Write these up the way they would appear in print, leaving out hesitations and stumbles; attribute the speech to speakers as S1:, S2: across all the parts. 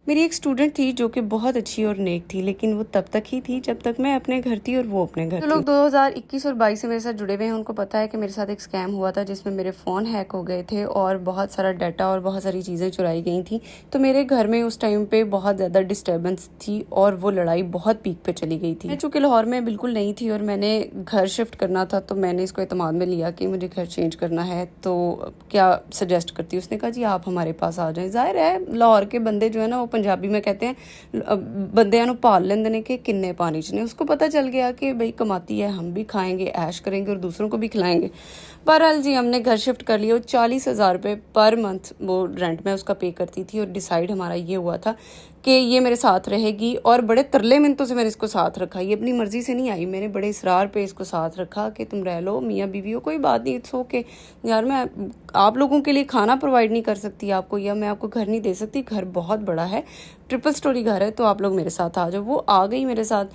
S1: मेरी एक स्टूडेंट थी जो कि बहुत अच्छी और नेक थी, लेकिन वो तब तक ही थी जब तक मैं अपने घर थी और वो अपने घर थी। जो लोग 2021 और 22 से मेरे साथ जुड़े हुए हैं उनको पता है कि मेरे साथ एक स्कैम हुआ था जिसमें मेरे फ़ोन हैक हो गए थे और बहुत सारा डाटा और बहुत सारी चीज़ें चुराई गई थी। तो मेरे घर में उस टाइम पे बहुत ज़्यादा डिस्टर्बेंस थी और वो लड़ाई बहुत पीक पे चली गई थी। मैं चूँकि लाहौर में बिल्कुल नहीं थी और मैंने घर शिफ्ट करना था, तो मैंने इसको एतमाद में लिया कि मुझे घर चेंज करना है, तो क्या सजेस्ट करती। उसने कहा जी आप हमारे पास आ जाएं। ज़ाहिर है लाहौर के बंदे जो है ना, वो पंजाबी में कहते हैं बंदियां ਨੂੰ पाल लेंदे ने कि किन्ने पानी च ने। उसको पता चल गया कि भाई कमाती है, हम भी खाएंगे, ऐश करेंगे और दूसरों को भी खिलाएंगे। बहरहाल जी हमने घर शिफ्ट कर लिया। 40,000 रुपये पर मंथ वो रेंट में उसका पे करती थी और डिसाइड हमारा ये हुआ था कि ये मेरे साथ रहेगी। और बड़े तरले मिनटों से मैंने इसको साथ रखा, ये अपनी मर्जी से नहीं आई, मैंने बड़े इसरार पे इसको साथ रखा कि तुम रह लो, मियाँ बीवी हो, कोई बात नहीं, इट्स ओके यार, मैं आप लोगों के लिए खाना प्रोवाइड नहीं कर सकती आपको, या मैं आपको घर नहीं दे सकती, घर बहुत बड़ा है, ट्रिपल स्टोरी घर है, तो आप लोग मेरे साथ आ जाओ। वो आ गई मेरे साथ।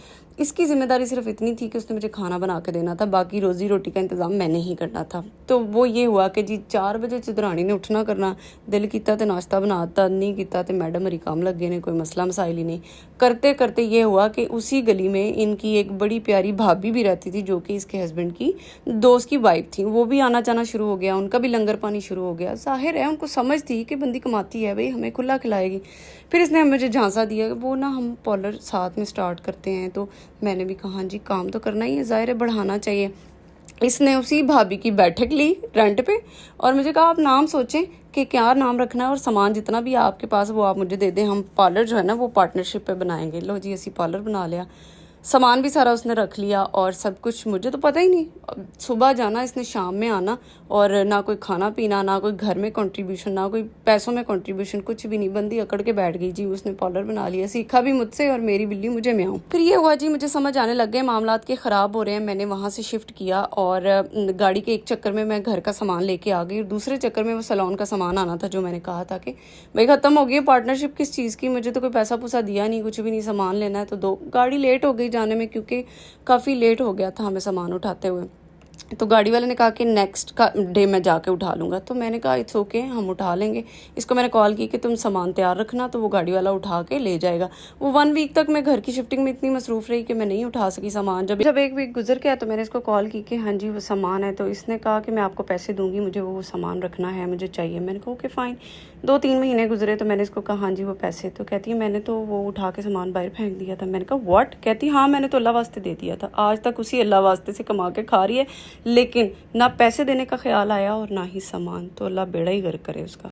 S1: इसकी जिम्मेदारी सिर्फ इतनी थी कि उसने मुझे खाना बना के देना था, बाकी रोज़ी रोटी का इंतज़ाम मैंने ही करना था। तो वो ये हुआ कि जी 4 बजे चुदरानी ने उठना करना, दिल किया तो नाश्ता बनाता, नहीं किया तो मैडम हरी काम लगे ने, कोई मसला मसाइल ही नहीं। करते करते ये हुआ कि उसी गली में इनकी एक बड़ी प्यारी भाभी भी रहती थी जो कि इसके हस्बैंड की दोस्त की वाइफ थी। वो भी आना जाना शुरू हो गया, उनका भी लंगर पानी शुरू हो गया। जाहिर है उनको समझ थी कि बंदी कमाती है, भाई हमें खुला खिलाएगी। फिर इसने मुझे झांसा दिया कि वो ना हम पार्लर साथ में स्टार्ट करते हैं। तो मैंने भी कहा जी काम तो करना ही है, ज़ाहिर है बढ़ाना चाहिए। इसने उसी भाभी की बैठक ली रेंट पे और मुझे कहा आप नाम सोचें कि क्या नाम रखना है और सामान जितना भी आपके पास वो आप मुझे दे दें, हम पार्लर जो है ना वो पार्टनरशिप पे बनाएंगे। लो जी असी पार्लर बना लिया, सामान भी सारा उसने रख लिया और सब कुछ। मुझे तो पता ही नहीं, सुबह जाना इसने, शाम में आना, और ना कोई खाना पीना, ना कोई घर में कंट्रीब्यूशन, ना कोई पैसों में कंट्रीब्यूशन, कुछ भी नहीं। बंदी अकड़ के बैठ गई जी, उसने पार्लर बना लिया, सीखा भी मुझसे और मेरी बिल्ली मुझे म्याऊं। फिर ये हुआ जी मुझे समझ आने लग गए मामलात के ख़राब हो रहे हैं। मैंने वहाँ से शिफ्ट किया और गाड़ी के एक चक्कर में मैं घर का सामान लेके आ गई और दूसरे चक्कर में वो सैलून का सामान आना था जो मैंने कहा था कि भाई ख़त्म हो गई पार्टनरशिप किस चीज़ की, मुझे तो कोई पैसा पूसा दिया नहीं, कुछ भी नहीं, सामान लेना है तो दो। गाड़ी लेट हो गई जाने में क्योंकि काफ़ी लेट हो गया था हमें सामान उठाते हुए। तो गाड़ी वाले ने कहा कि नेक्स्ट का डे मैं जाके उठा लूँगा। तो मैंने कहा इट्स ओके हम उठा लेंगे। इसको मैंने कॉल की कि तुम सामान तैयार रखना, तो वो गाड़ी वाला उठा के ले जाएगा। वो 1 वीक तक मैं घर की शिफ्टिंग में इतनी मसरूफ़ रही कि मैं नहीं उठा सकी सामान। जब 1 वीक गुजर गया तो मैंने इसको कॉल की कि हाँ जी वो सामान है। तो इसने कहा कि मैं आपको पैसे दूँगी, मुझे वो सामान रखना है, मुझे चाहिए। मैंने कहा ओके फ़ाइन। 2-3 महीने गुजरे तो मैंने इसको कहा हाँ जी वो पैसे। तो कहती है मैंने तो वो उठा के सामान बाहर फेंक दिया था। मैंने कहा व्हाट? कहती हाँ मैंने तो अल्लाह वास्ते दे दिया था। आज तक उसी अल्लाह वास्ते से कमा के खा रही है, लेकिन ना पैसे देने का ख्याल आया और ना ही सामान। तो अल्लाह बेड़ा ही गर्क करे उसका।